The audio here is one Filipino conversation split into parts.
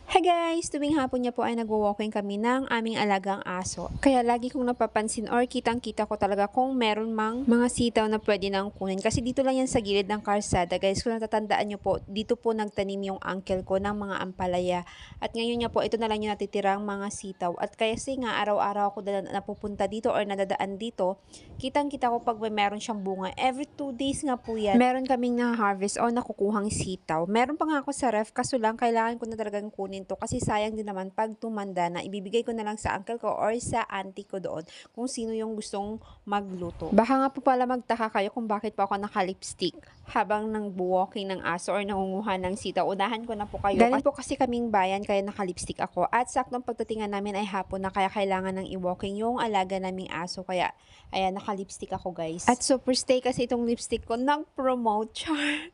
Hi guys! Tuwing hapon niya po ay nagwo-walking kami ng aming alagang aso. Kaya lagi kong napapansin or kitang-kita ko talaga kung meron mang mga sitaw na pwede nang kunin. Kasi dito lang yan sa gilid ng karsada. Guys, kung natatandaan niyo po, dito po nagtanim yung uncle ko ng mga ampalaya. At ngayon niya po, ito na lang yung natitirang mga sitaw. At kasi nga, araw-araw ako napupunta dito or nadadaan dito, kitang-kita ko pag may meron siyang bunga. Every 2 days nga po yan, meron kaming na-harvest o nakukuhang sitaw. Meron pa nga ako sa ref, kaso lang kailangan ko na talagang kunin to kasi sayang din naman pag tumanda na, ibibigay ko na lang sa uncle ko or sa auntie ko doon kung sino yung gustong magluto. Baka nga po pala magtaka kayo kung bakit pa ako naka-lipstick habang nang-walking ng aso or nangunguha ng sitaw. Unahan ko na po kayo. Galing po kasi kaming bayan kaya naka-lipstick ako at saktong pagdatingan namin ay hapon na kaya kailangan ng i-walking yung alaga naming aso kaya ayan, naka-lipstick ako guys. At super stay kasi itong lipstick ko nag-promote, char.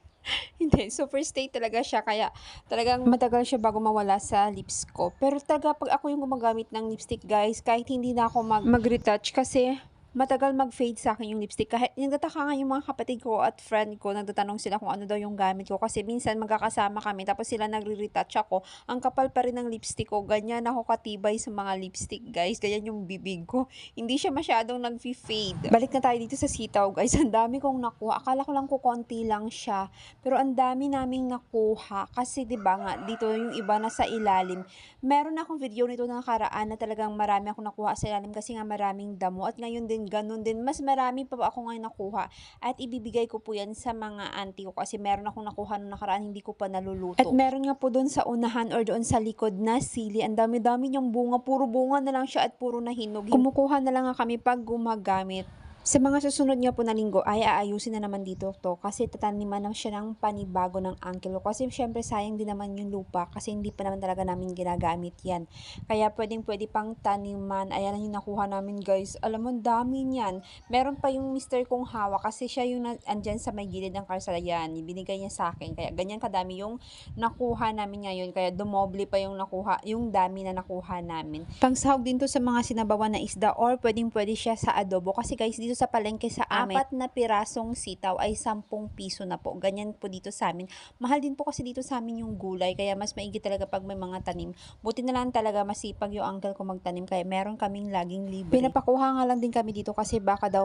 Hindi, super stay talaga siya kaya talagang matagal siya bago mawala sa lips ko. Pero talaga pag ako yung gumagamit ng lipstick guys, kahit hindi na ako mag-retouch kasi matagal mag-fade sa akin yung lipstick. Kahit nagtataka nga yung mga kapatid ko at friend ko, nagtatanong sila kung ano daw yung gamit ko. Kasi minsan magkakasama kami, tapos sila nagre-retouch ako. Ang kapal pa rin ng lipstick ko. Ganyan ako katibay sa mga lipstick, guys. Ganyan yung bibig ko. Hindi siya masyadong nag-fade. Balik na tayo dito sa sitaw, guys. Ang dami kong nakuha. Akala ko lang kukonti lang siya. Pero ang dami naming nakuha. Kasi 'di ba nga, dito yung iba na sa ilalim. Meron akong video nito na nakaraan na talagang marami akong nakuha sa ilalim kasi nga maraming damo. At ngayon din, ganun din. Mas marami pa ako ngayon nakuha. At ibibigay ko po yan sa mga auntie ko kasi meron akong nakuha nung nakaraan, hindi ko pa naluluto. At meron nga po doon sa unahan or doon sa likod na sili. Ang dami-dami niyang bunga. Puro bunga na lang siya at puro nahinog. Kumukuha na lang nga kami pag gumagamit. Sa mga susunod nga po na linggo ay aayusin na naman dito to kasi tataniman na siya ng panibago ng uncle ko. Kasi syempre sayang din naman yung lupa kasi hindi pa naman talaga namin ginagamit yan. Kaya pwede pang taniman. Ayan yung nakuha namin guys. Alam mo, dami niyan. Meron pa yung mister kong hawak kasi siya yung andyan sa may gilid ng karsada yan. Binigay niya sa akin. Kaya ganyan kadami yung nakuha namin ngayon. Kaya dumoble pa yung nakuha, yung dami na nakuha namin. Pangsahog din to sa mga sinabawan na isda or pwede siya sa adobo. Kasi guys, dito sa palengke sa amin, 4 na pirasong sitaw ay 10 piso na po. Ganyan po dito sa amin. Mahal din po kasi dito sa amin yung gulay. Kaya mas maigi talaga pag may mga tanim. Buti na lang talaga masipag yung uncle ko magtanim. Kaya meron kaming laging libre. Pinapakuha nga lang din kami dito kasi baka daw